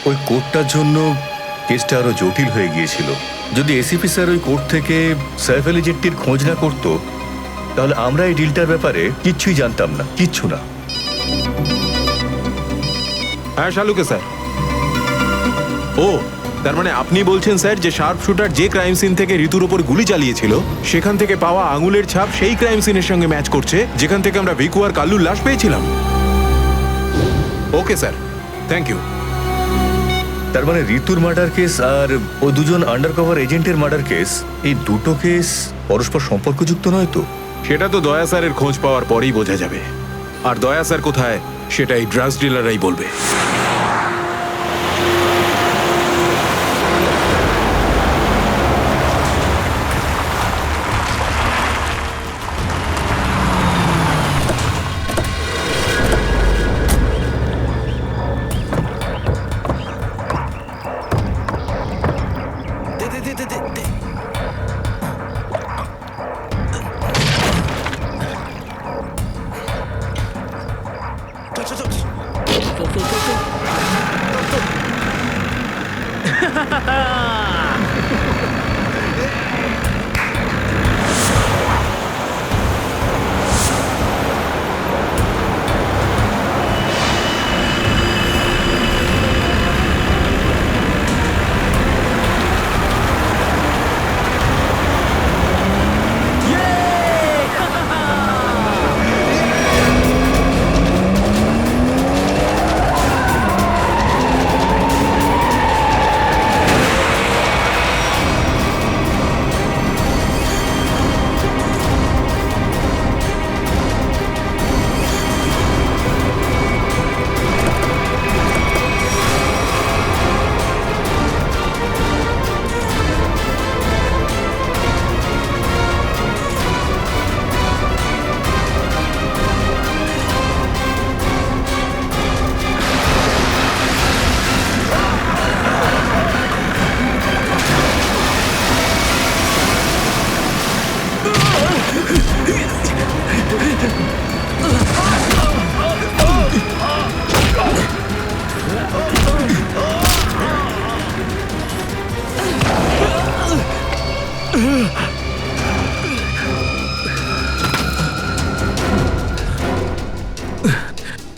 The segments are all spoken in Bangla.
ওই কোর্টটার জন্য কেসটা আরো জটিল হয়ে গিয়েছিল। যদি এসিপি স্যার ওই কোর্ট থেকে সাইফ আলী জেট্টির খোঁজ না করতো, তাহলে আমরা এই ডিলটার ব্যাপারে কিচ্ছুই জানতাম না, কিচ্ছু না। হ্যাঁ শালুকে স্যার। ও, তার মানে আপনি বলছেন স্যার যে শার্প শুটার যে ক্রাইম সিন থেকে ঋতুর উপর গুলি চালিয়েছিল সেখান থেকে পাওয়া আঙুলের ছাপ সেই ক্রাইম সিনের সঙ্গে ম্যাচ করছে যেখান থেকে আমরা ভিকু আর কাল্লুর লাশ পেয়েছিলাম। Okay sir, thank you. তার মানে ঋতুর মার্ডার কেস আর ও দুজন আন্ডারকভার এজেন্টের মার্ডার কেস, এই দুটো কেস পরস্পর সম্পর্কযুক্ত নয় তো? সেটা তো দয়া স্যারের খোঁজ পাওয়ার পরেই বোঝা যাবে। আর দয়া স্যার কোথায় সেটা এই ড্রাগস ডিলাররাই বলবে।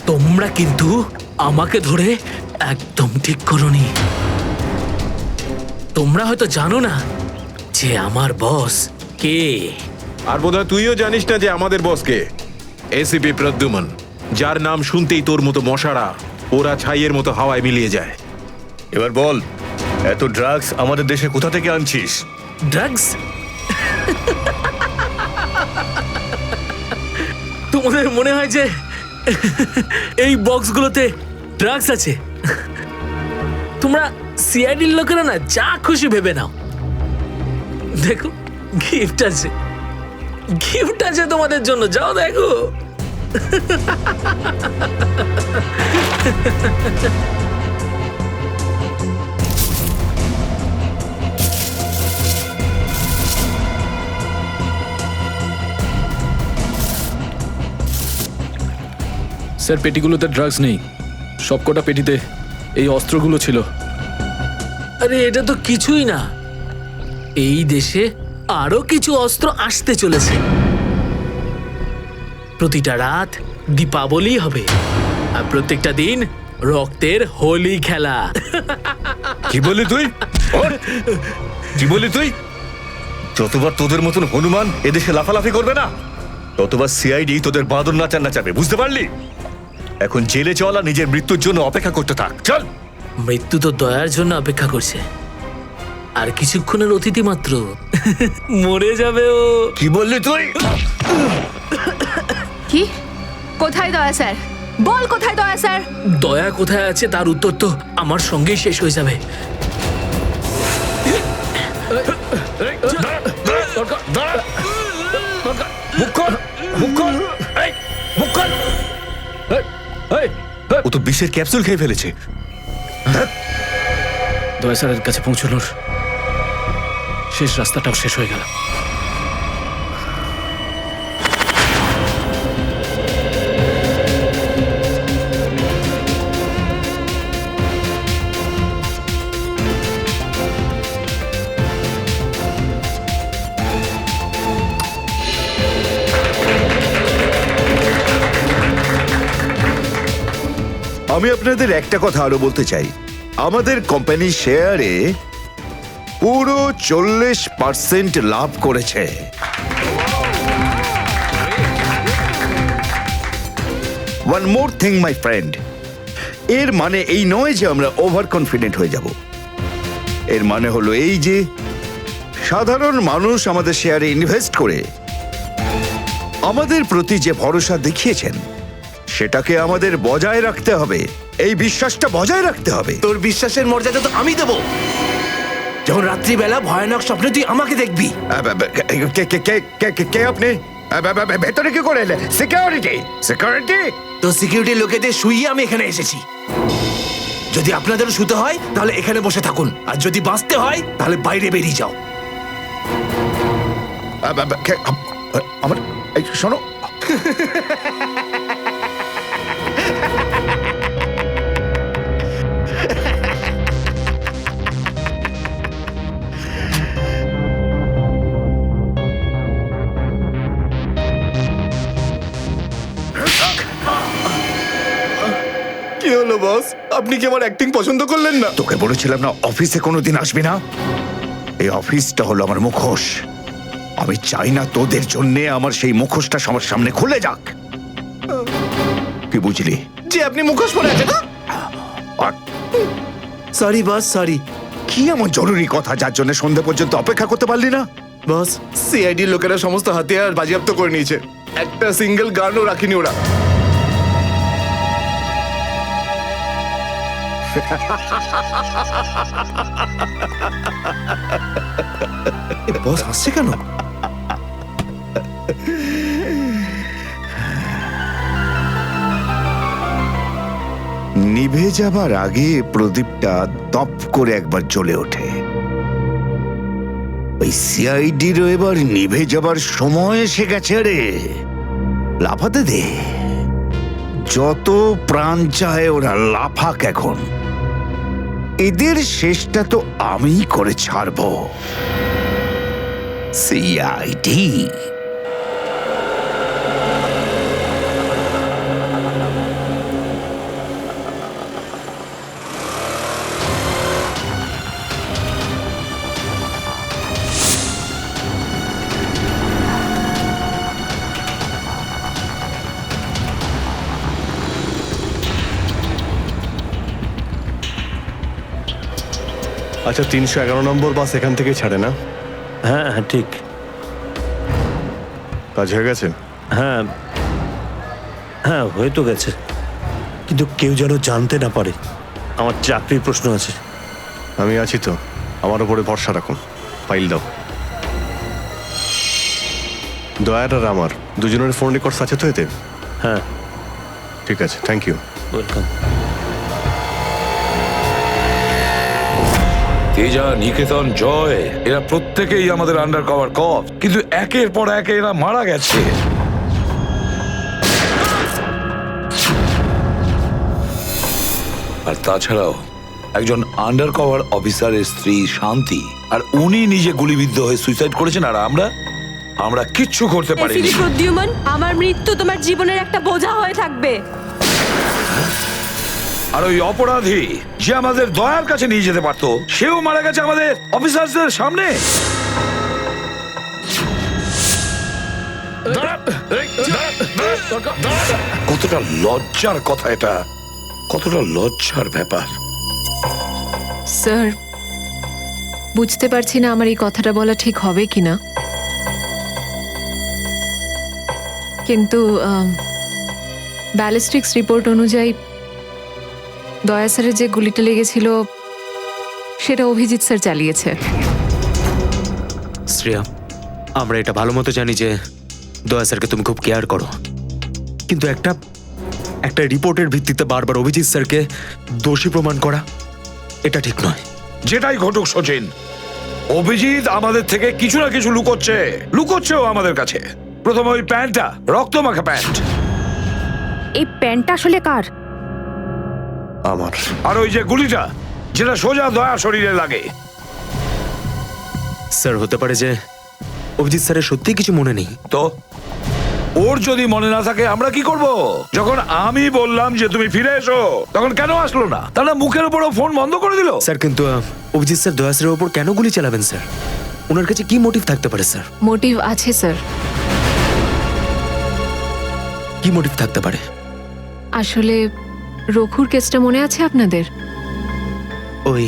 তোমরা কিন্তু আমাকে ধরে একদম ঠিক করোনি। তোমরা হয়তো জানো না যে আমার বস কে। আর বোধহয় তুইও জানিস না যে আমাদের বসকে, এসিপি প্রদ্যুমন, যার নাম শুনতেই তোর মতো মশারা ওরা ছাইয়ের মতো হাওয়ায় মিলিয়ে যায়। এবার বল, এত ড্রাগস আমাদের দেশে কোথা থেকে আনছিস? ড্রাগস? তোমাদের মনে হয় যে এই বক্সগুলোতে ড্রাগস আছে? তোমরা সিআইডির লোকেরা না যা খুশি ভেবে নাও। দেখো, গিফট আছে, গিফট আছে তোমাদের জন্য, যাও দেখো। স্যার, পেটিগুলোতে ড্রাগস নেই, সবকটা পেটিতে এই অস্ত্রগুলো ছিল। আরে এটা তো কিছুই না, এই দেশে আরো কিছু অস্ত্র আসতে চলেছে। প্রতিটা রাত দীপাবলি হবে আর প্রত্যেকটা দিন রক্তের হোলি খেলা। কি বললি তুই? কি বললি তুই? যতবার তোদের মতন হনুমান এদেশে লাফালাফি করবে না, ততবার সিআইডি তোদের বাঁদর নাচার নাচাবে, বুঝতে পারলি? এখন জেলে চল আর নিজের মৃত্যুর জন্য অপেক্ষা করতে থাক, চল। মৃত্যু তো দয়ার জন্য অপেক্ষা করছে, আর কিছুক্ষণের অতিথি মাত্র মরে যাবে ও। কি বললি তুই? কি? কোথায় দয়া স্যার? বল কোথায় দয়া স্যার? দয়া কোথায় আছে তার উত্তর তো আমার সঙ্গেই শেষ হয়ে যাবে। ও তো বিষের ক্যাপসুল খেয়ে ফেলেছে। দয়া স্যারের কাছে পৌঁছানোর শেষ রাস্তাটাও শেষ হয়ে গেল। আমি আপনাদের একটা কথা আরো বলতে চাই, আমাদের কোম্পানির শেয়ারে পুরো 40% লাভ করেছে। One more thing my friend, এর মানে এই নয় যে আমরা ওভার কনফিডেন্ট হয়ে যাব। এর মানে হলো এই যে সাধারণ মানুষ আমাদের শেয়ারে ইনভেস্ট করে আমাদের প্রতি যে ভরসা দেখিয়েছেন সেটাকে আমাদের বজায় রাখতে হবে, এই বিশ্বাসটা বজায় রাখতে হবে। তোর বিশ্বাসের মর্যাদা তো আমি দেবো যখন রাত্রিবেলা ভয়ানক স্বপ্নে তুই আমাকে দেখবি। কে আপনি? ভেতরে কি করে এলেন? সিকিউরিটি সিকিউরিটি তো সিকিউরিটি লোকেদের শুইয়ে আমি এখানে এসেছি। যদি আপনাদেরও শুতে হয় তাহলে এখানে বসে থাকুন, আর যদি বাঁচতে হয় তাহলে বাইরে বেরিয়ে যাও। আমার এই শোনো, কি হলো বস, আপনি কি আমার অ্যাক্টিং পছন্দ করলেন না? তোকে বলেছিলাম না অফিসে কোনোদিন আসবি না? এই অফিসটা হলো আমার মুখোশ। আমি চাই না তোদের জন্যে আমার সেই মুখোশটা সবার সামনে খুলে যাক। কি বুঝলি? যে আপনি মুখোশ পরে আছেন। আর সরি বস, সরি। কি এমন জরুরি কথা যার জন্য সন্ধ্যা পর্যন্ত অপেক্ষা করতে পারলি না? বস, সিআইডির লোকেরা সমস্ত হাতিয়ার বাজেয়াপ্ত করে নিয়েছে, একটা সিঙ্গেল গানও রাখিনি ওরা। বস হাসছে কেন? নিভে যাবার আগে প্রদীপটা দপ করে একবার জ্বলে ওঠে। ওই সিআইডিরও এবার নিভে যাবার সময় এসে গেছে রে। লাফাতে দে, যত প্রাণ চায় ওরা লাফাক এখন। এদের শেষটা তো আমি করে ছাড়বো। সিআইডি আচ্ছা, 311 নম্বর বাস এখান থেকে ছাড়ে না? হ্যাঁ হ্যাঁ ঠিক। কাজ হয়ে গেছে? হ্যাঁ হ্যাঁ হয়ে তো গেছে, কিন্তু কেউ যেন জানতে না পারে। আমার চাকরির প্রশ্ন আছে। আমি আছি তো, আমার উপরে ভরসা রাখুন। ফাইল দাও। দয়ার আর আমার দুজনের ফোন রেকর্ডস আছে তো এতে? হ্যাঁ ঠিক আছে, থ্যাংক ইউ। ওয়েলকাম। তেজা, নিকেতন, জয়, এরা প্রত্যেকেই আমাদের আন্ডার কভার কপ, কিন্তু একের পর এক এরা মারা গেছে। আর তাছাড়াও একজন আন্ডার কভার অফিসারের স্ত্রী শান্তি, আর উনি নিজে গুলিবিদ্ধ হয়ে সুইসাইড করেছেন, আর আমরা কিচ্ছু করতে পারিনি। এসিডি প্রদ্যুম্ন, আমার মৃত্যু তোমার জীবনের একটা বোঝা হয়ে থাকবে। আর ওই অপরাধী যে আমাদের দয়ার কাছে নিয়ে যেতে পারতো, সেও মারা গেছে আমাদের অফিসারদের সামনে। কতটা লজ্জার কথা এটা, কতটা লজ্জার ব্যাপার। স্যার, বুঝতে পারছি না আমার এই কথাটা বলা ঠিক হবে কিনা, কিন্তু ব্যালিস্টিক্স রিপোর্ট অনুযায়ী দয়া স্যারের যে গুলিটা লেগেছিল সেটা অভিজিৎ স্যার চালিয়েছে। শ্রেয়া, আমরা এটা ভালো মতো জানি যে দয়া স্যারকে তুমি খুব কেয়ার করো, কিন্তু একটা রিপোর্টের ভিত্তিতে বারবার অভিজিৎ স্যারকে দোষী প্রমাণ করা এটা ঠিক নয়। যেটাই ঘটুক সচিন, অভিজিৎ আমাদের থেকে কিছু না কিছু লুকোচ্ছেও আমাদের কাছে। প্রথমে ওই প্যান্টটা, রক্তমাখা প্যান্ট। এই প্যান্টটা আসলে কার? আমার। আর ওই যে গুলিটা, যেটা সোজা দয়া শরীরে লাগে। স্যার, হতে পারে যে অভিজিৎ স্যারের সত্যি কিছু মনে নেই। তো ওর যদি মনে না থাকে আমরা কি করব? যখন আমি বললাম যে তুমি ফিরে এসো, তখন কেন আসলো না? তাহলে মুখের উপরও ফোন বন্ধ করে দিল। স্যার কিন্তু অভিজিৎ স্যার দয়া স্যারের ওপর কেন গুলি চালাবেন স্যার? ওনার কাছে কি মোটিভ থাকতে পারে স্যার? মোটিভ আছে স্যার। কি মোটিভ থাকতে পারে? আসলে রঘুর কেসটা মনে আছে আপনাদের? ওই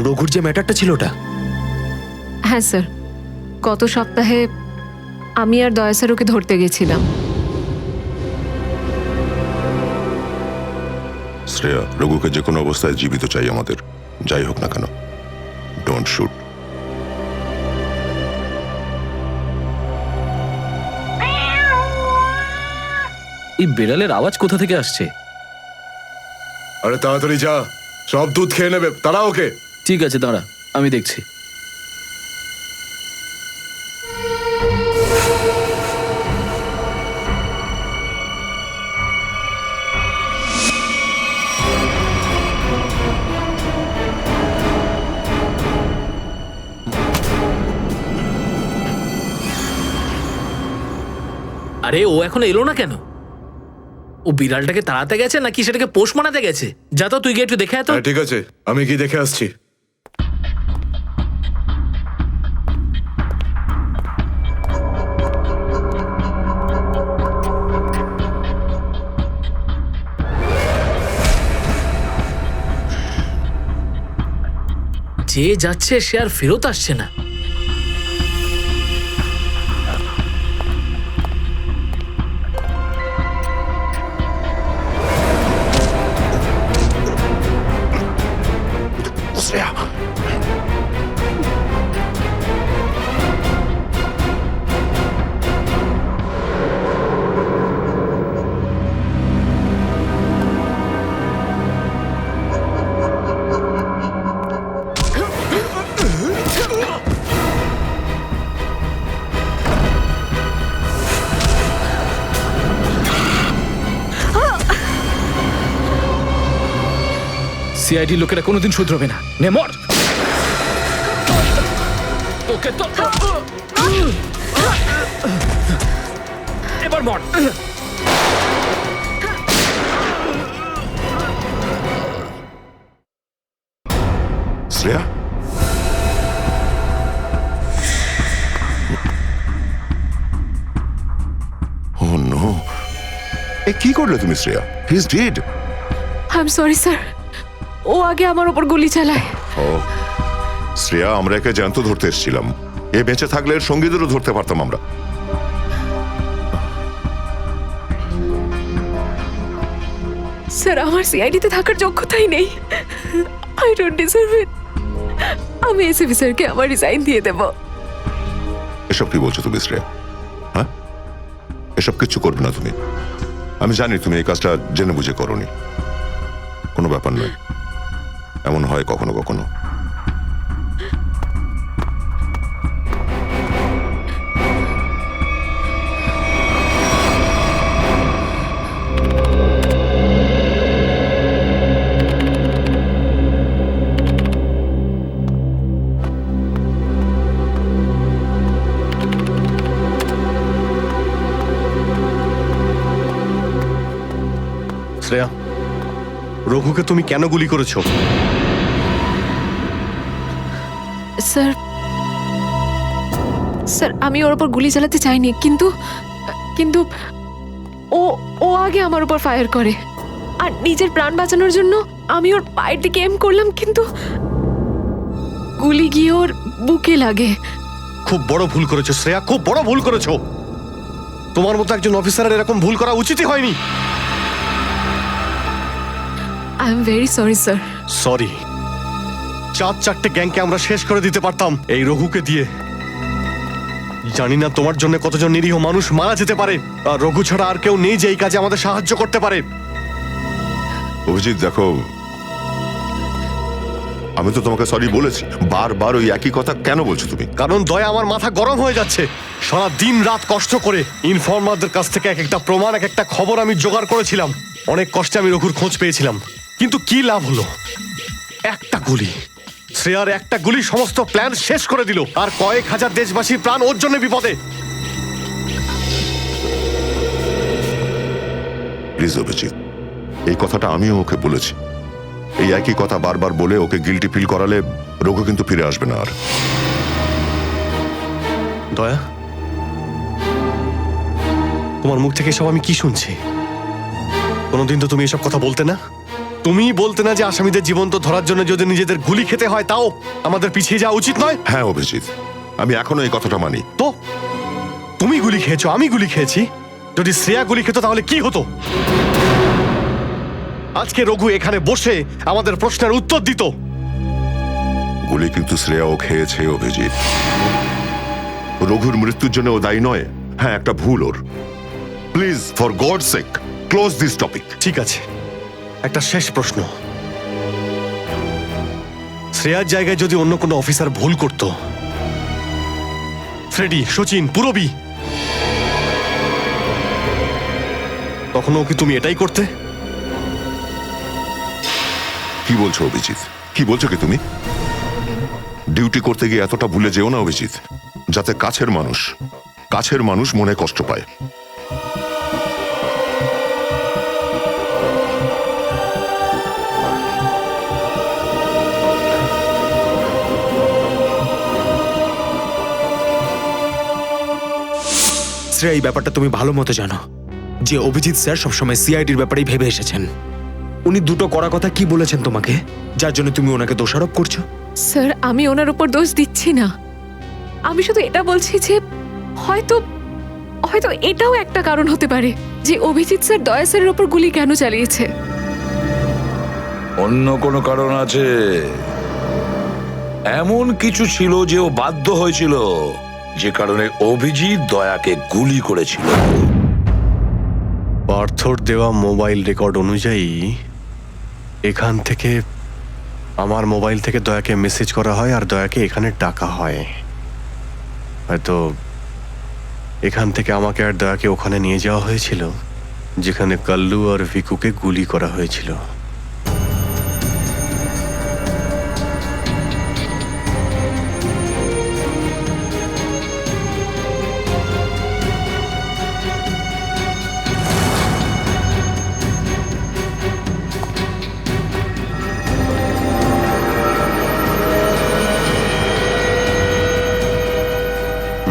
রঘুর যে ম্যাটারটা ছিল ওটা? হ্যাঁ স্যার, গত সপ্তাহে আমি আর দয়া স্যার ওকে ধরতে গেছিলাম। শ্রেয়া, রঘুকে যে কোনো অবস্থায় জীবিত চাই আমাদের, যাই হোক না কেন। Don't shoot. এই বেড়ালের আওয়াজ কোথা থেকে আসছে? আরে তাড়াতাড়ি যা, সব দুধ খেয়ে নেবে, তারা ওকে। ঠিক আছে, দাঁড়া, আমি দেখছি। আরে ও এখন এলো না কেন? ও বিড়ালটাকে তাড়াতে গেছে নাকি সেটাকে পোষ মানাতে গেছে? যা তো, তুই গিয়ে একটু দেখে আয় তো। হ্যাঁ, ঠিক আছে, আমি কি দেখে আসছি। যে যাচ্ছে সে আর ফেরত আসছে না। শ্রেয়া, সিআইডি লোকেরা কোনোদিন শুধরবে না। নে মর। ওকে তো এবার মর। শ্রেয়া, ও নো, এ কি করলে তুমি Shreya? He is dead. I am sorry sir, ও আগে আমার ওপর গুলি চালায়। ও শ্রেয়া, আমরা একে জ্যান্ত ধরতে এসেছিলাম। এ বেঁচে থাকলে এর সঙ্গীদেরও ধরতে পারতাম আমরা। স্যার, আমার সিআইডিতে থাকার যোগ্যতাই নেই। আই ডোন্ট ডিজার্ভ ইট। আমি এসিপি স্যারকে আমার রিজাইন দিয়ে দেব। এসব কি বলছো তুমি শ্রেয়া? হ্যাঁ, এসব কিচ্ছু করবে না তুমি। আমি জানি তুমি এই কাজটা জেনে বুঝে করোনি। কোনো ব্যাপার নয়, এমন হয় কখনো কখনো। শ্রেয়া, রঘুকে তুমি কেন গুলি করেছো? স্যার, স্যার আমি ওর উপর গুলি চালাতে চাইনি, কিন্তু কিন্তু ও ও আগে আমার উপর ফায়ার করে। আর নিজের প্রাণ বাঁচানোর জন্য আমি ওর পায়ের দিকে এম করলাম, কিন্তু গুলি গিয়ে ওর বুকে লাগে। খুব বড় ভুল করেছো শ্রেয়া, খুব বড় ভুল করেছো। তোমার মতো একজন অফিসারের এরকম ভুল করা উচিতই হয়নি। I am very sorry sir. Sorry? 4-4টে গ্যাংকে আমরা শেষ করে দিতে পারতাম এই রঘুকে দিয়ে। জানি না তোমার জন্য কতজন নিরীহ মানুষ মারা যেতে পারে, আর রঘু ছাড়া আর কেউ নেই যে এই কাজে আমাদের সাহায্য করতে পারে। অভিজিৎ দেখো, আমি তো তোমাকে সরি বলেছি। বারবার ওই একই কথা কেন বলছো তুমি? কারণ দয়া আমার মাথা গরম হয়ে যাচ্ছে। সারা দিন রাত কষ্ট করে ইনফর্মারদের কাছ থেকে এক একটা প্রমাণ, এক একটা খবর আমি জোগাড় করেছিলাম। অনেক কষ্টে আমি রঘুর খোঁজ পেয়েছিলাম, কিন্তু কি লাভ হলো? একটা গুলি, শ্রেয়ার একটা গুলি সমস্ত প্ল্যান শেষ করে দিল, আর কয়েক হাজার দেশবাসীর প্রাণ ওর জন্য বিপদে। প্লিজ অভিজিৎ, এই কথাটা আমিও ওকে বলেছি। এই একই কথা বারবার বলে ওকে গিল্টি ফিল করালে রঘু কিন্তু ফিরে আসবে না আর। দয়া, তোমার মুখ থেকে সব আমি কি শুনছি? কোনোদিন তো তুমি এসব কথা বলতে না। তুমি বলতে না যে আসামিদের জীবন্ত ধরার জন্য যদি নিজেদের গুলি খেতে হয় তাও আমাদের পিছিয়ে যাওয়া উচিত নয়। হ্যাঁ অভিজিৎ, আমি এখনো এই কথাটা মানি। তো তুমি গুলি খেয়েছো, আমি গুলি খেয়েছি। যদি শ্রেয়া গুলি খেত তাহলে কি হতো? আজকে রঘু এখানে বসে আমাদের প্রশ্নের উত্তর দিত। গুলি কিন্তু শ্রেয়াও খেয়েছে অভিজিৎ। রঘুর মৃত্যুর জন্য ও দায়ী নয়। হ্যাঁ, একটা ভুল ওর। Please for God sake close this topic. ঠিক আছে, একটা শেষ প্রশ্ন। শ্রেয়ার জায়গায় যদি অন্য কোনো অফিসার ভুল করত, ফ্রেডি, সচিন, পুরবী, তখনও কি তুমি এটাই করতে? কি বলছো অভিজিৎ? কি বলছো কি তুমি? ডিউটি করতে গিয়ে এতটা ভুলে যেও না অভিজিৎ, যাতে কাছের মানুষ মনে কষ্ট পায়। শ্রেয়া, এই ব্যাপারটা তুমি ভালো মতো জানো যে অভিজিৎ স্যার সবসময় সিআইডির ব্যাপারেই ভেবে এসেছেন। উনি দুটো কড়া কথা কি বলেছেন তোমাকে, যার জন্য তুমি ওনাকে দোষারোপ করছো? স্যার, আমি ওনার উপর দোষ দিচ্ছি না। আমি শুধু এটা বলছি যে হয়তো হয়তো এটাও একটা কারণ হতে পারে যে অভিজিৎ স্যার দয়া স্যারের উপর গুলি কেন চালিয়েছে। অন্য কোনো কারণ আছে? এমন কিছু ছিল যে ও বাধ্য হয়েছিল, যে কারণে অভিজিৎ দয়াকে গুলি করেছিল। পার্থর দেওয়া মোবাইল রেকর্ড অনুযায়ী এখান থেকে আমার মোবাইল থেকে দয়াকে মেসেজ করা হয় আর দয়াকে এখানে ডাকা হয়। হয়তো এখান থেকে আমাকে আর দয়াকে ওখানে নিয়ে যাওয়া হয়েছিল যেখানে কাল্লু আর ভিকুকে গুলি করা হয়েছিল।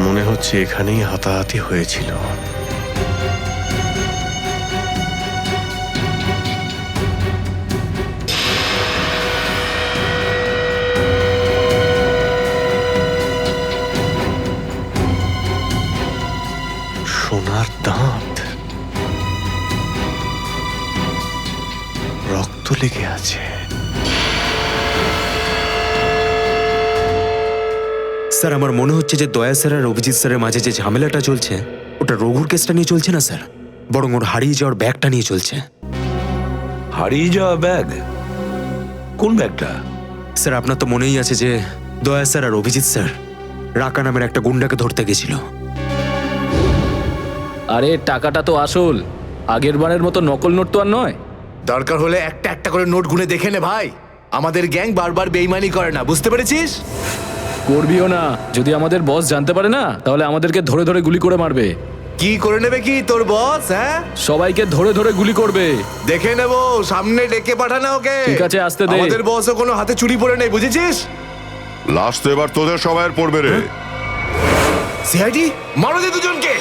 মনে হচ্ছে এখানেই হাতাহাতি হয়েছিল। সোনার দাঁত, রক্ত লেগে আছে। স্যার, আমার মনে হচ্ছে যে দয়া স্যার আর অভিজিৎ স্যারের মাঝে যে ঝামেলাটা চলছে ওটা রঘুর কেসটা নিয়ে চলছে না স্যার, বরং ওর হারিয়ে যাওয়ার ব্যাগটা নিয়ে চলছে। হারিয়ে যাওয়া ব্যাগ? কোন ব্যাগটা? স্যার, আপনার তো মনেই আছে যে দয়া স্যার আর অভিজিৎ স্যার রাকা নামের একটা গুন্ডাকে ধরতে গেছিল। আরে টাকাটা তো আসল, আগের বারের মতো নকল নোট তো আর নয়। দরকার হলে একটা একটা করে নোট গুনে দেখে নে ভাই। আমাদের গ্যাং বারবার বেইমানি করে না, বুঝতে পেরেছিস? করবিও না। যদি আমাদের বস জানতে পারে না তাহলে আমাদেরকে ধরে ধরে গুলি করে মারবে। কি করে নেবে কি তোর বস? হ্যাঁ, সবাইকে ধরে ধরে গুলি করবে। দেখে নেবো, সামনে ডেকে পাঠানা ওকে। ঠিক আছে, আসতে দে। আমাদের বসও কোনো হাতে চুরি পড়ে নেই, বুঝেছিস? লাস্ট তো এবার তোদের সবাইয়ের পড়বে রে। সিআইডি মারো দে দুজনকে।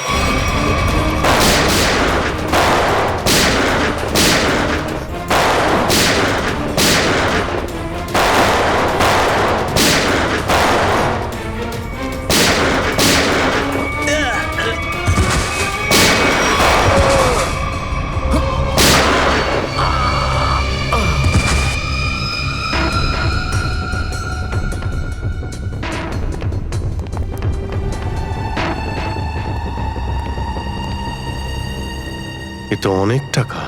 এ তো অনেক টাকা।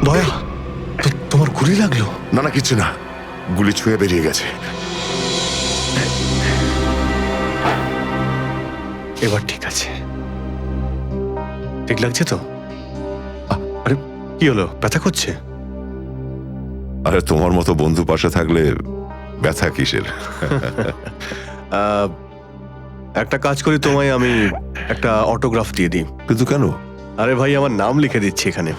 দয়া, তোমার গুলি লাগলো? না না, কিছু না, গুলি ছুঁয়ে বেরিয়ে গেছে। এবার ঠিক আছে, ঠিক লাগছে তো? আরে কি হলো, ব্যথা করছে? আরে তোমার মতো বন্ধু পাশে থাকলে ব্যথা কিসের? একটা কাজ করি, তোমায় আমি একটা অটোগ্রাফ দিয়ে দিই। কিন্তু কেন? আরে ভাই, আমার নাম লিখে দিচ্ছি এখানে,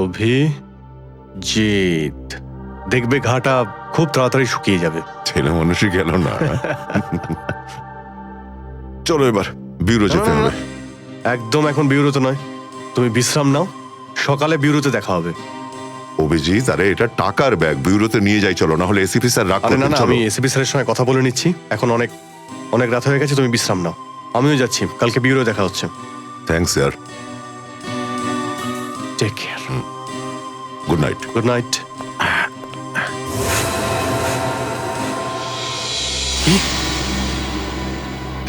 অভিজিৎ। দেখবে ঘাটা খুব তাড়াতাড়ি শুকিয়ে যাবে। ছেলে মানুষই গেল না। চলো এবার বিউরো যেতে হবে। একদম এখন বিউরোতে নয়, তুমি বিশ্রাম নাও, সকালে বিউরোতে দেখা হবে। অভিজিৎ, আরে এটা টাকার ব্যাগ, বিউরোতে নিয়ে যাই চলো, না হলে এসিপি স্যার রাগ আরে না করবেন। না, চলো। আমি এসিপি স্যারের সঙ্গে কথা বলে নিচ্ছি, এখন অনেক অনেক রাত হয়ে গেছে, তুমি বিশ্রাম নাও। আমিও যাচ্ছি, কালকে বিউরো দেখা হচ্ছে। Thanks sir. Take care. Good night. Good night.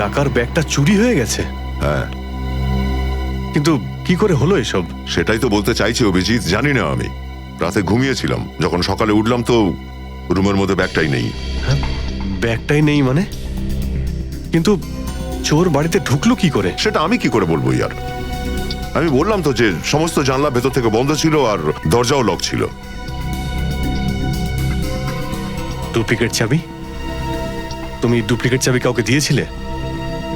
টাকার ব্যাগটা চুরি হয়ে গেছে? হ্যাঁ, কিন্তু কি করে হলো এসব? সেটাই তো বলতে চাইছি অভিজিৎ, জানি না। আমি রাতে ঘুমিয়েছিলাম, যখন সকালে উঠলাম তো রুমের মধ্যে ব্যাগটাই নেই। ব্যাগটাই নেই মানে? কিন্তু চোর বাড়িতে ঢুকলো কি করে? সেটা আমি কি করে বলবো ইয়ার? আমি বললাম তো যে সমস্ত জানলা ভেতর থেকে বন্ধ ছিল আর দরজাও লক ছিল। ডুপ্লিকেট চাবি? তুমি ডুপ্লিকেট চাবি কাউকে দিয়েছিলে?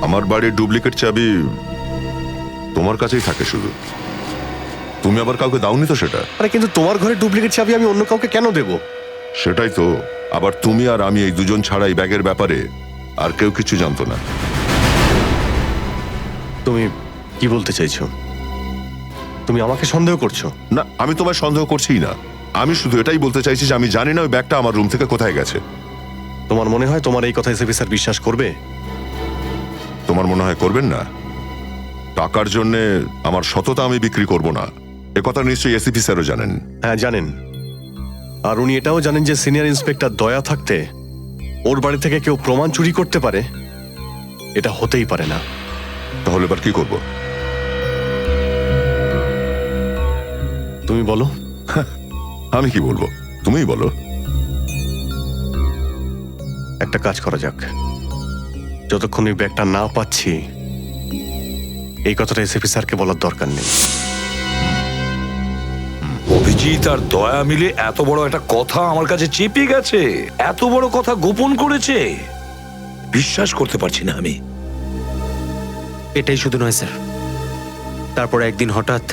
আমার বাড়ির ডুপ্লিকেট চাবি তোমার কাছেই থাকে শুধু, তুমি আবার কাউকে দাওনি তো সেটা। আরে কিন্তু তোমার ঘরে ডুপ্লিকেট চাবি আমি অন্য কাউকে কেন দেব? সেটাই তো, আবার তুমি আর আমি এই দুজন ছাড়া এই ব্যাগের ব্যাপারে আর কেউ কিছু জানতো না। তুমি কি বলতে চাইছো? তুমি আমাকে সন্দেহ করছো? না, আমি তোমায় সন্দেহ করছিই না, আমি শুধু এটাই বলতে চাইছি যে আমি জানি না ওই ব্যাগটা আমার রুম থেকে কোথায় গেছে। তোমার মনে হয় তোমার এই কথা এসএপি স্যার বিশ্বাস করবে? তোমার মনে হয় করবেন না? টাকার জন্য আমার সততা আমি বিক্রি করব না, একথা নিশ্চয়ই এসিপি স্যারও জানেন। হ্যাঁ জানেন, আর উনি এটাও জানেন যে সিনিয়র ইন্সপেক্টর দয়া থাকতে ওর বাড়ি থেকে কেউ প্রমাণ চুরি করতে পারে, এটা হতেই পারে না। তাহলে এবার কি করব? তুমি বলো। আমি কি বলবো, তুমিই বলো। একটা কাজ করা যাক, যতক্ষণ ওই ব্যাগটা না পাচ্ছি এই কথাটা এসএপি স্যারকে বলার দরকার নেই। অভিজিৎ আর দয়া মিলে এত বড় একটা কথা আমার কাছে চেপে গেছে, এত বড় কথা গোপন করেছে, বিশ্বাস করতে পারছি না আমি। এটাই শুধু নয় স্যার, তারপর একদিন হঠাৎ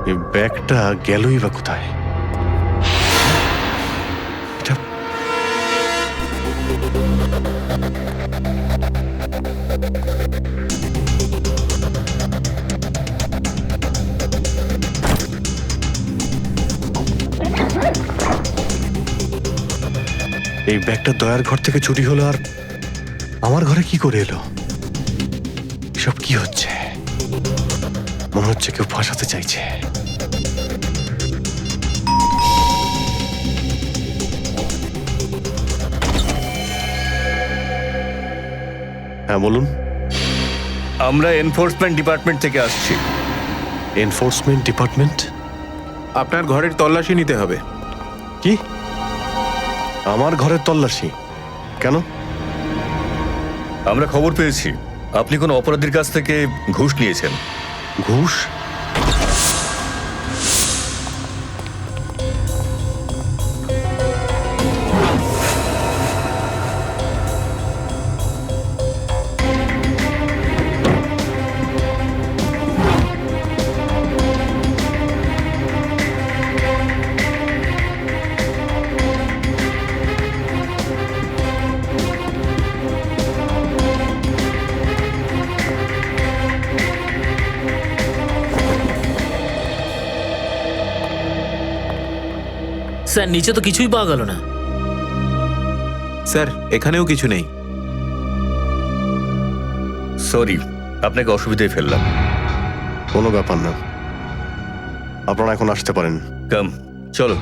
এই ব্যাগটা গেলই বা কোথায়? এটা এই ব্যাগটা দয়ার ঘর থেকে চুরি হলো, আর আমার ঘরে কি করে এলো? এসব কি হচ্ছে? মনে হচ্ছে কেউ ফাঁসাতে চাইছে। হ্যাঁ বলুন। আমরা এনফোর্সমেন্ট ডিপার্টমেন্ট থেকে আসছি। Enforcement department? আপনার ঘরের তল্লাশি নিতে হবে। কি? আমার ঘরের তল্লাশি কেন? আমরা খবর পেয়েছি আপনি কোনো অপরাধীর কাছ থেকে ঘুষ নিয়েছেন। ঘুষ? স্যার নিচে তো কিছুই পাওয়া গেল না। স্যার এখানেও কিছু নেই। সরি, আপনাকে অসুবিধায় ফেললাম। কোনো ব্যাপার না, আপনারা এখন আসতে পারেন। কাম, চলো।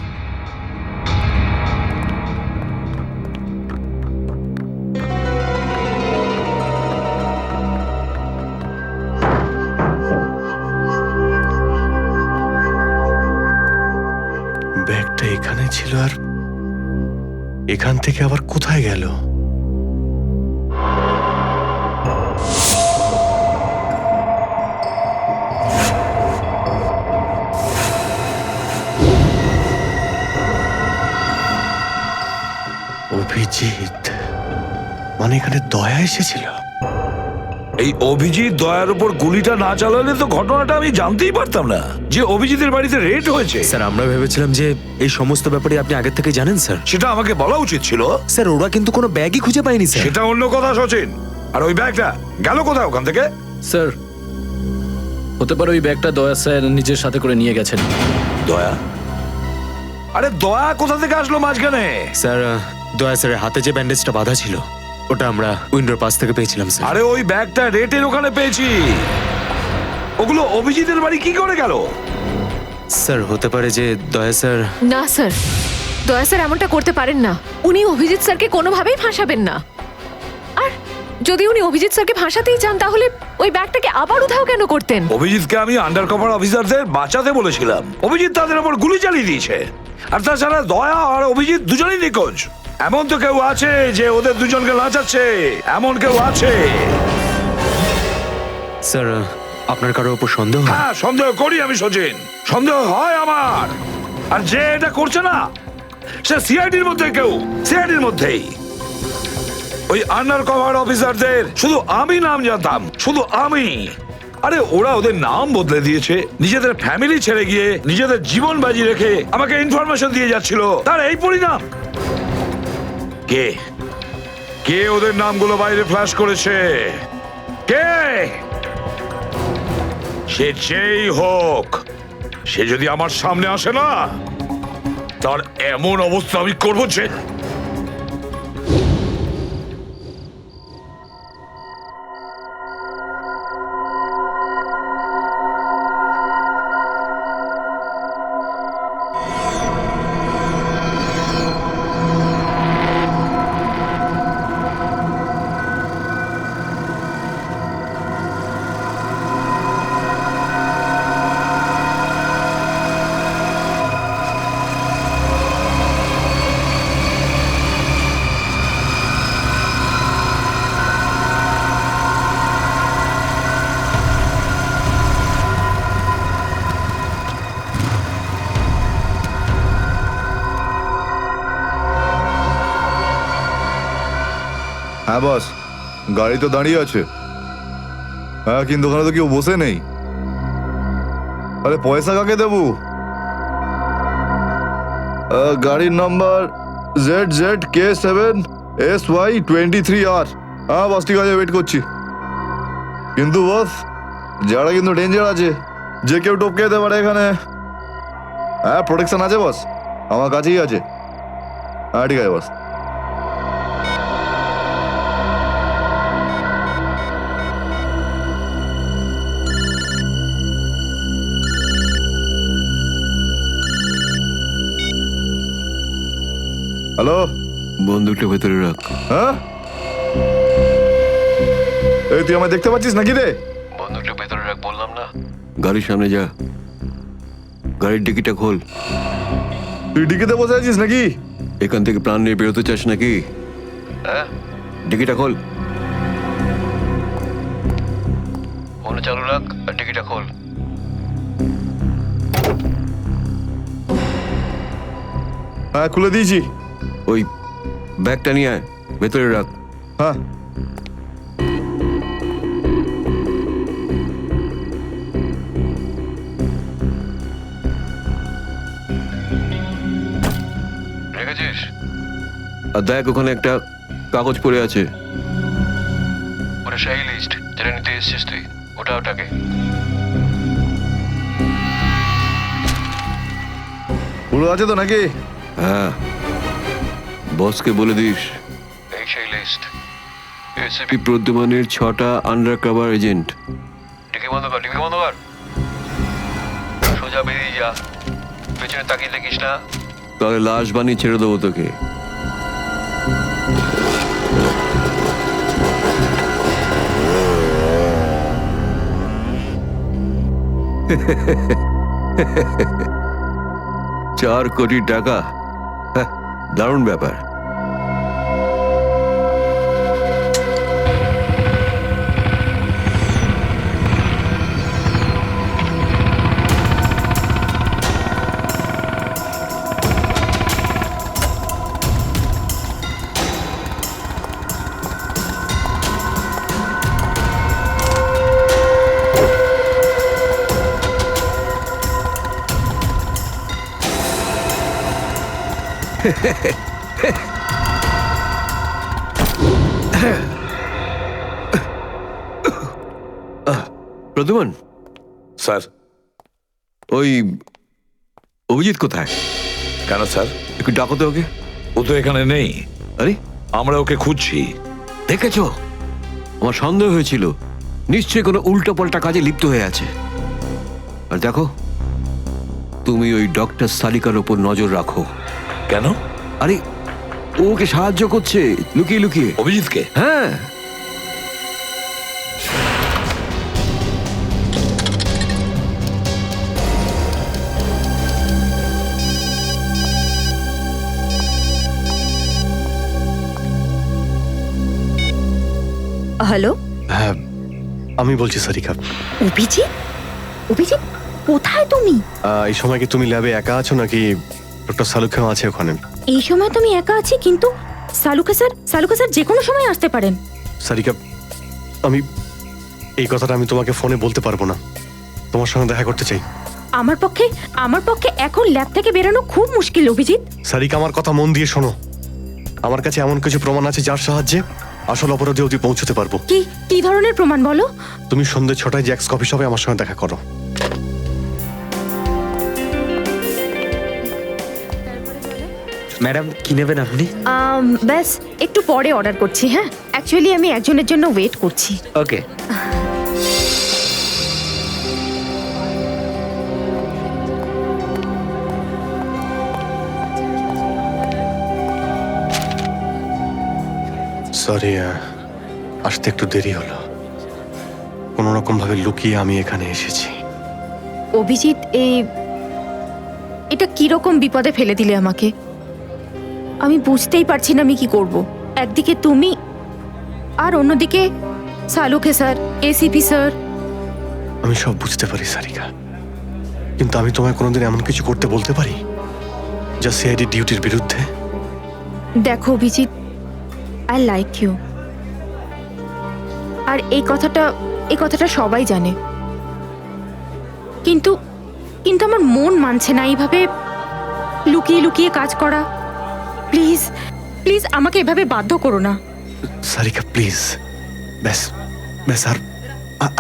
ব্যাগটা এখানে ছিল, আর এখান থেকে আবার কোথায় গেল? অভিজিৎ মানে এখানে দয়া এসেছিল? এই অভিজিৎ দয়ার উপর গুলিটা না চালালে তো ঘটনাটা আমি জানতেই পারতাম না যে অভিজিতের বাড়িতে রেড হয়েছে। স্যার আমরা ভেবেছিলাম যে এই সমস্ত ব্যাপারে আপনি আগে থেকে জানেন স্যার। সেটা আমাকে বলা উচিত ছিল। স্যার ওরা কিন্তু কোনো ব্যাগই খুঁজে পায়নি স্যার। সেটা অন্য কথা সচিন। আর ওই ব্যাগটা গেল কোথায় ওখান থেকে? স্যার হতে পারে ওই ব্যাগটা দয়া স্যার নিজের সাথে করে নিয়ে গেছেন। দয়া? আরে দয়া কোথা থেকে আসলো মাঝখানে? স্যার দয়া স্যারের হাতে যে ব্যান্ডেজটা বাঁধা ছিল ওটা আমরা উইন্ডোর পাশ থেকে পেয়েছিলাম স্যার। আরে ওই ব্যাগটা রেটের ওখানে পেয়েছি। ওগুলো অভিজিতের বাড়ি কি করে গেল? স্যার হতে পারে যে দয়া স্যার। না স্যার, দয়া স্যার এমনটা করতে পারেন না। উনি অভিজিৎ স্যারকে কোনোভাবেই ফাঁসাবেন না। আর যদি উনি অভিজিৎ স্যারকে ফাঁসাতেই চান তাহলে ওই ব্যাগটাকে আবার উধাও কেন করতেন? অভিজিৎকে আমি আন্ডার কভার অফিসারদের বাঁচাতে বলেছিলাম। অভিজিৎ তাদের উপর গুলি চালিয়ে দিয়েছে। আর তাছাড়া দয়া আর অভিজিৎ দুজনেই নিখোঁজ। এমন তো কেউ আছে যে ওদের দুজনকে লাচাচ্ছে, এমন কেউ আছে? স্যার আপনার কারোর উপর সন্দেহ? হ্যাঁ সন্দেহ করি আমি সচিন, সন্দেহ হয় আমার। আর যে এটা করছে না সে সিআইডির মধ্যে কেউ, সিআইডির মধ্যেই। ওই আন্ডার কভার অফিসারদের শুধু আমি নাম জানতাম, শুধু আমি। আরে ওরা ওদের নাম বদলে দিয়েছে, নিজেদের ফ্যামিলি ছেড়ে গিয়ে নিজেদের জীবন বাজি রেখে আমাকে ইনফরমেশন দিয়ে যাচ্ছিল। তার এই পরিণাম। কে কে ওদের নামগুলো বাইরে ফ্ল্যাশ করেছে? কে? সে যেই হোক, সে যদি আমার সামনে আসে না, তার এমন অবস্থা আমি করবো যে। হ্যাঁ বস, গাড়ি তো দাঁড়িয়ে আছে। হ্যাঁ কিন্তু ওখানে তো কেউ বসে নেই। আরে পয়সা কাকে দেবো? গাড়ির নাম্বার ZZK7SY23R। হ্যাঁ বস ঠিক আছে, ওয়েট করছি। কিন্তু বস যারা কিন্তু ডেঞ্জার আছে, যে কেউ টপকে যেতে পারে এখানে। হ্যাঁ প্রোটেকশন আছে বস, আমার কাছেই আছে। হ্যাঁ ঠিক আছে বস। হ্যালো, বন্দুকটা ভেতরে রাখ। হ্যাঁ এই তুই আমায় দেখতে পাচ্ছিস নাকি রে? বন্দুকটা ভেতরে রাখ বললাম না। গাড়ির সামনে যা, গাড়ির ডিকিটা খোল। তুই ডিকিতে বসে আছিস নাকি? এখান থেকে প্রাণ নিয়ে বেরোতে চাস নাকি? হ্যাঁ ডিকিটা খোল। ফোন চালু রাখ আর টিকিটটা খোল। হ্যাঁ খুলে দিয়েছি। ওই ব্যাগটা নিয়ে আয়, ভেতরে রাখ। হ্যাঁ রেখেছিস? আর দেখ ওখানে একটা কাগজ পড়ে আছে। ওটা সেই লিস্ট যেটা নিতে এসেছিস তুই, ওটাকে। পুরো আছে তো নাকি? হ্যাঁ, বসকে বলে দিস এই সেই লিস্ট। এসিপি প্রদ্যুমানের 6টা আন্ডার কভার এজেন্ট। ডিকি বন্ধ কর, ডিকি বন্ধ কর। সোজা বেরিয়ে যা, পেছনে তাকিয়ে দেখিস না। তাহলে লাশ বানিয়ে ছেড়ে দেবো তোকে। $4 কোটি, দারুণ ব্যাপার। প্রদ্যুমন, স্যার। ওই অভিজিৎ কোথায়? কেন স্যার? একটু ডাকো তো ওকে। ও তো এখানে নেই। আরে, আমরা ওকে খুঁজছি। দেখেছো, আমার সন্দেহ হয়েছিল নিশ্চয়ই কোনো উল্টো পাল্টা কাজে লিপ্ত হয়ে আছে। আর দেখো, তুমি ওই ডক্টর সালিকার ওপর নজর রাখো। কেন? আরে, ও ওকে সাহায্য করছে লুকিয়ে লুকিয়ে। অভিজিৎকে? হ্যাঁ। হ্যালো, হ্যাঁ, আমি বলছি সারিকা। অভিজিৎ? অভিজিৎ, কোথায় তুমি? এই সময় কি তুমি ল্যাবে একা আছো নাকি ডক্টর সালুখাও আছে ওখানে? এই সময় তুমি একা আছি, কিন্তু সালুকা স্যার যে কোনো সময় আসতে পারেন। সারিকা, আমি এই কথাটা আমি তোমাকে ফোনে বলতে পারবো না। তোমার সঙ্গে দেখা করতে চাই। আমার পক্ষে এখন ল্যাব থেকে বেরোনো খুব মুশকিল অভিজিৎ। সারিকা, আমার কথা মন দিয়ে শোনো। আমার কাছে এমন কিছু প্রমাণ আছে যার সাহায্যে আসল অপরাধী অবধি পৌঁছতে পারবো। কি ধরনের প্রমাণ বলো? তুমি সন্ধ্যে 6টায় জ্যাক্স কফি শপে আমার সঙ্গে দেখা করো। ম্যাডাম, কি নেবেন আপনি? ব্যাস একটু পরে অর্ডার করছি। হ্যাঁ, অ্যাকচুয়ালি আমি একজনের জন্য ওয়েট করছি। ওকে। সরি, আসতে একটু দেরি হলো। কোনো রকম ভাবে লুকিয়ে আমি এখানে এসেছি। অভিজিৎ, এটা কিরকম বিপদে ফেলে দিলে আমাকে। আমি বুঝতেই পারছি না আমি কি করব। একদিকে তুমি আর অন্যদিকে সালুকে স্যার, এসিপি স্যার। আমি সব বুঝতে পারি সারিকা, কিন্তু আমি তোমায় কোনোদিন এমন কিছু করতে বলতে পারি যা সিআইডি ডিউটির বিরুদ্ধে? দেখো অভিজিৎ, আই লাইক ইউ। আর এই কথাটা সবাই জানে, কিন্তু আমার মন মানছে না এইভাবে লুকিয়ে লুকিয়ে কাজ করা। প্লিজ প্লিজ আমাকে এভাবে বাধ্য করো না। সারিকা প্লিজ, ব্যাস ব্যাস,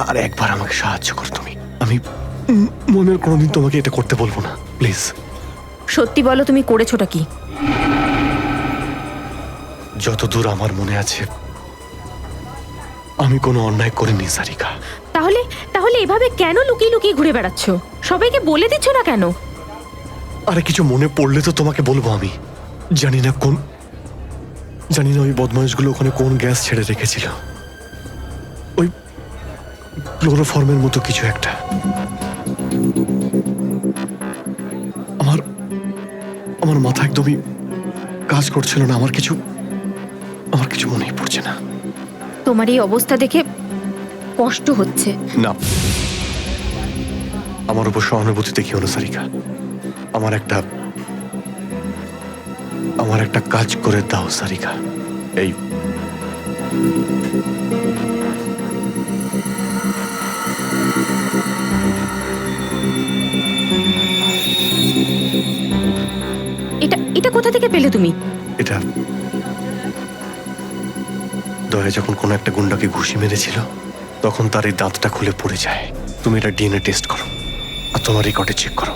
আর একবার আমাকে সাহায্য করো তুমি। আমি মনের কোনোদিন তোমাকে এটা করতে বলবো না, প্লিজ। সত্যি বলো, তুমি করেছোটা কি? যতদূর আমার মনে আছে আমি কোনো অন্যায় করিনি সারিকা। তাহলে এভাবে কেন লুকিয়ে লুকিয়ে ঘুরে বেড়াচ্ছ? সবাইকে বলে দিচ্ছ না কেন? আরে কিছু মনে পড়লে তো তোমাকে বলবো। আমি জানি না ওই বদমাইশগুলো ওখানে কোন গ্যাস ছেড়ে রেখেছিল। ওই ক্লোরোফর্মের মতো কিছু একটা। আমার মাথা একদমই কাজ করছিল না। আমার কিছু মনেই পড়ছে না। তোমার এই অবস্থা দেখে কষ্ট হচ্ছে। না, আমার উপর সহানুভূতি দেখিও না সারিকা। আমার একটা কাজ করে দাও সারিকা। এই এটা কোথা থেকে পেলে তুমি? এটা দয়া যখন কোনো একটা গুন্ডাকে ঘুষি মেরেছিল তখন তার এই দাঁতটা খুলে পড়ে যায়। তুমি এটা ডিএনএ টেস্ট করো আর তোমার রেকর্ডে চেক করো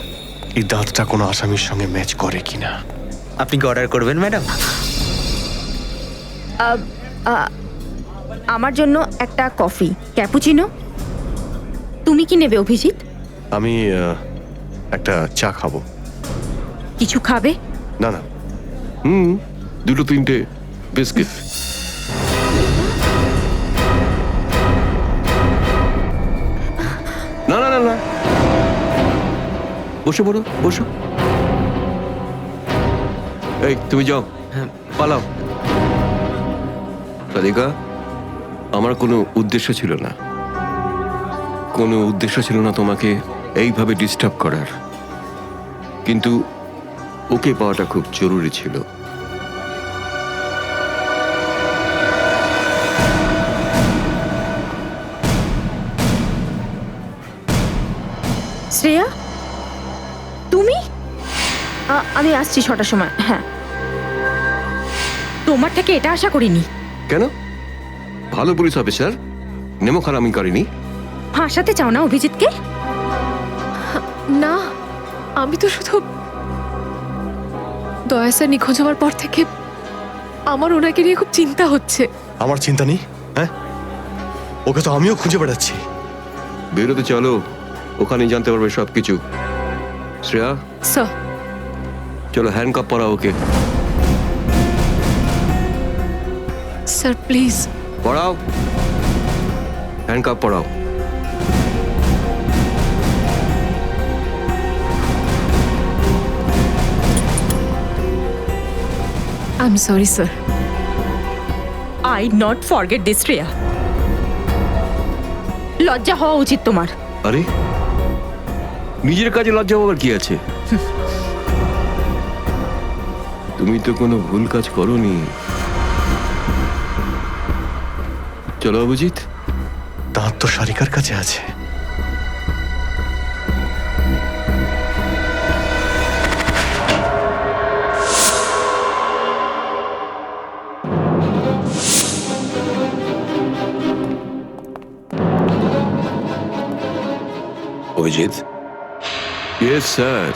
এই দাঁতটা কোনো আসামির সঙ্গে ম্যাচ করে কিনা। আপনি কি অর্ডার করবেন ম্যাডাম? আমার জন্য একটা কফি ক্যাপুচিনো। তুমি কি নেবে অভিজিৎ? আমি একটা চা খাবো। কিছু খাবে? না না, দুটো তিনটে বিস্কিট। না না না না, বসে পড়ো, বসো। এই তুমি যাও, পালাও। রাধিকা, আমার কোনো উদ্দেশ্য ছিল না তোমাকে এইভাবে ডিস্টার্ব করার, কিন্তু ওকে পাওয়াটা খুব জরুরি ছিল। শ্রেয়া, তুমি? আমি আসছি 6টার সময়। হ্যাঁ, তোমার থেকে এটা আশা করিনি। কেন? ভালো পুলিশ অফিসার, নেমো খারামি করেনি। ফাঁসাতে চাও না অভিজিৎকে? না, আমি তো শুধু দয়া স্যার নিখোঁজ হওয়ার পর থেকে আমার ওনাকে নিয়ে খুব চিন্তা হচ্ছে। আমার চিন্তা নেই, হ্যাঁ? ওকে তো আমিও খুঁজে বেড়াচ্ছি। বেরোতে চলো, ওখানে জানতে পারবে সবকিছু। শ্রেয়া, স্যার, চলো হ্যান্ডকাপ পরাও ওকে। Sir please. পড়াও, হ্যান্ডকাপ পড়াও। I am sorry sir. I not forget this Shreya. লজ্জা হওয়া উচিত তোমার। আরে, নিজের কাজে লজ্জা পাওয়ার কি আছে? তুমি তো কোনো ভুল কাজ করোনি। চলো অভিজিৎ। দাঁত তো সারিকার কাছে আছে। Abhijit, yes sir,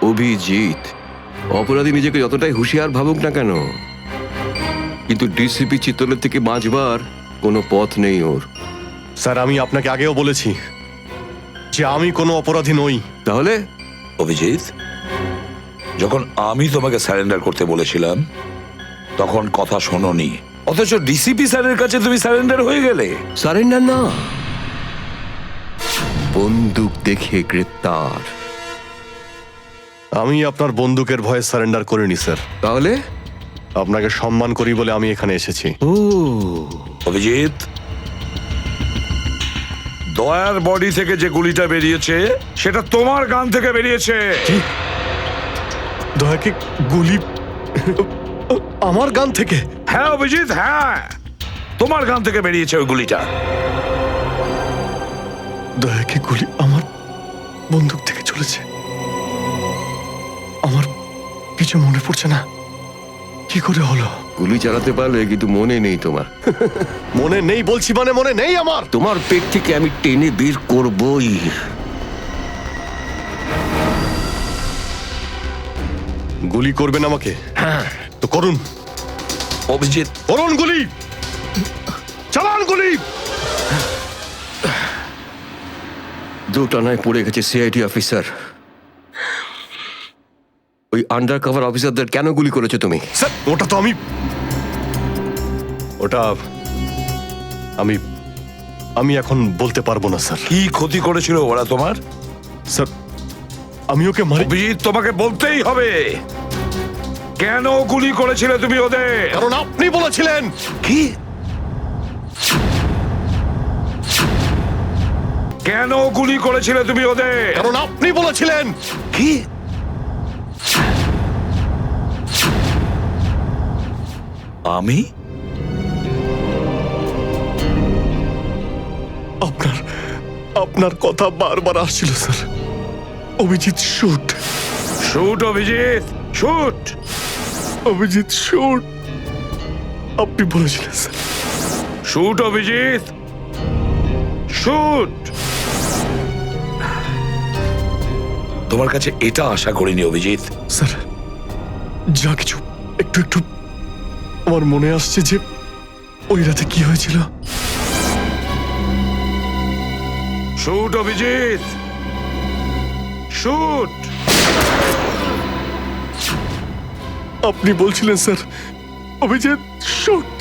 Abhijit. অপরাধী নিজেকে যতটাই হুঁশিয়ার ভাবুক না কেন, কিন্তু ডিসিপি চিত্তলের থেকে বাঁচবার কোনো পথ নেই ওর। স্যার, আমি আপনাকে আগেও বলেছি যে আমি কোনো অপরাধী নই। তাহলে অভিজিৎ, যখন আমি তোমাকে সারেন্ডার করতে বলেছিলাম তখন কথা শোনোনি, অথচ ডিসিপি স্যারের কাছে তুমি সারেন্ডার হয়ে গেলে। সারেন্ডার না, বন্দুক দেখে গ্রেপ্তার। আমি আপনার বন্দুকের ভয়ে সারেন্ডার করিনি স্যার। তাহলে আপনাকে সম্মান করি বলে আমি এখানে এসেছি। ও অভিজিৎ, দয়ার বডি থেকে যে গুলিটা বেরিয়েছে সেটা তোমার গান থেকে বেরিয়েছে। দয়াকে গুলি আমার গান থেকে? হ্যাঁ অভিজিৎ, হ্যাঁ, তোমার গান থেকে বেরিয়েছে ওই গুলিটা। দয়াকে গুলি আমার বন্দুক থেকে চলেছে? আমার কিছু মনে পড়ছে না, কি করে হলো? গুলি চালাতে পারলে, কিন্তু মনে নেই তোমার। মনে নেই বলছি মানে মনে নেই আমার। তোমার পেট থেকে আমি টেনে বের করবই। গুলি করবেন আমাকে? হ্যাঁ তো করুন অভিজিৎ, করুন গুলি, চালান গুলি। দুটানায় পড়ে গেছে সিআইডি অফিসার। ওই আন্ডার কভার অফিসারদের কেন গুলি করেছো তুমি? স্যার, ওটা তো আমি এখন বলতে পারবো না স্যার। কি ক্ষতি করেছিল ওরা তোমার? স্যার, আমি ওকে মারি। অভিজিৎ, তোমাকে বলতেই হবে কেন গুলি করেছিলে তুমি ওদের। কারণ আপনি বলেছিলেন। কি? কেন গুলি করেছিলে তুমি ওদের? কারণ আপনি বলেছিলেন। কি? আমি? আপনার কথা বারবার আসছিল sir. Abhijit shoot. Shoot Abhijit, shoot. Abhijit shoot, আপনি বলেছিলেন স্যার। Shoot Abhijit, shoot. তোমার কাছে এটা আশা করিনি অভিজিৎ। স্যার, যা কিছু একটু একটু আমার মনে আসছে যে ওই রাতে কি হয়েছিল। Shoot Abhijit, shoot. আপনি বলছিলেন স্যার অভিজিৎ শুট।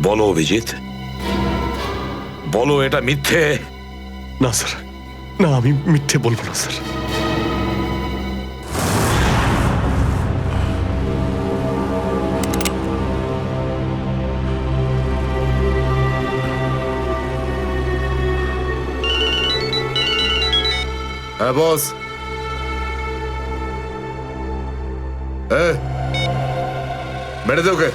বলো অভিজিৎ, বলো এটা মিথ্যে। না স্যার, না, আমি মিথ্যে বলবো না স্যার। হ্যাঁ বস। বেড়ে দে ওকে।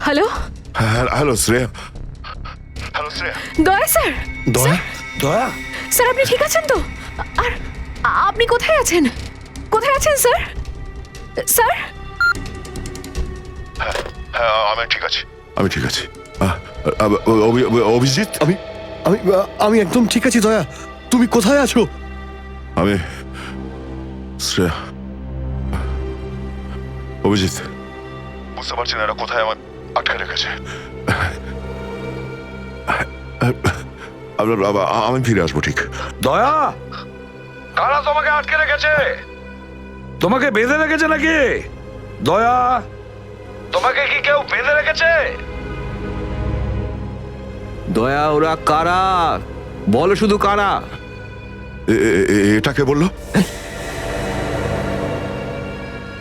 Hello hello Shreya. Hello Shreya. Daya sir. দয়া দয়া স্যার আপনি ঠিক আছেন তো? আর আপনি কোথায় আছেন? কোথায় আছেন স্যার? স্যার হ্যাঁ আমি ঠিক আছি, আমি ঠিক আছি। অভিজিৎ, আমি আমি আমি একদম ঠিক আছি দয়া। তুমি কোথায় আছো? আমি শ্রেয়া। অভিজিৎ, বুঝতে পারছি না এরা কোথায় আমার আটকে রেখেছে। আমি ফিরে আসবো ঠিক। দয়া, কারা তোমাকে আটকে রেখেছে? তোমাকে বেঁধে রেখেছে নাকি? দয়া, তোমাকে কি কেউ বেঁধে রেখেছে? দয়া, ওরা কারা? বলো শুধু কারা? এটা কে বললো?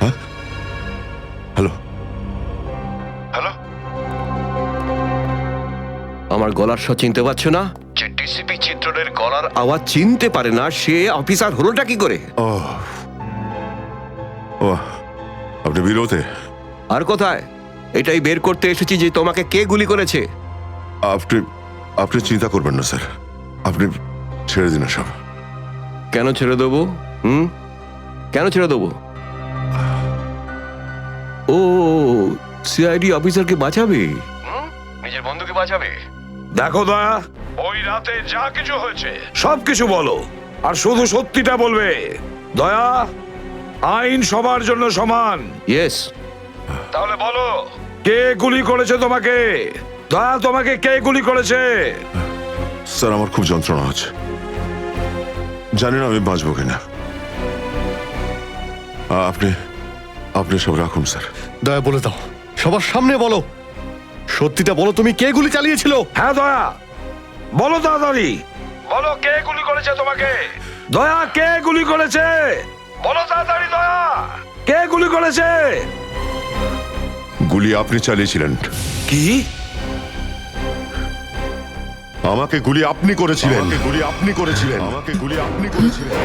হ্যাঁ, হ্যালো হ্যালো। আমার গলার স্বর চিনতে পারছো না? যে ডিসিপি চিত্রনের গলার আওয়াজ চিনতে পারে না, সে অফিসার হলোটা কি করে? ও ও, আপনি বিরোধে? আর কোথায়? এটাই বের করতে এসেছি যে তোমাকে কে গুলি করেছে। আপনি আপনি চিন্তা করবেন না স্যার, আপনি ছেড়ে দিন সব। কেন ছেড়ে দেবো? কেন ছেড়ে দেবো? ও, সিআইডি অফিসারকে বাঁচাবে, নিজের বন্ধুকে বাঁচাবে। দেখো দয়া, ওই রাতে যা কিছু হয়েছে সব কিছু বলো, আর শুধু সত্যিটা বলবে। দয়া, আইন সবার জন্য সমান। ইয়েস। তাহলে বলো, কে গুলি করেছে তোমাকে? দয়া, তোমাকে কে গুলি করেছে? স্যার আমার খুব যন্ত্রণা হচ্ছে, জানি না আমি বাঁচবো কিনা। আপনি আপনি সব রাখুন স্যার। দয়া বলে দাও, সবার সামনে বলো, সত্যিটা বলো, তুমি কে গুলি চালিয়েছিল? হ্যাঁ দয়া, বলো তাড়াতাড়ি, বলো কে গুলি করেছে তোমাকে? দয়া, কে গুলি করেছে? বলো তাড়াতাড়ি দয়া, কে গুলি করেছে? গুলি আপনি চালিয়েছিলেন। কি? আমাকে গুলি আপনি করেছিলেন। আমাকে গুলি আপনি করেছিলেন। আমাকে গুলি আপনি করেছিলেন।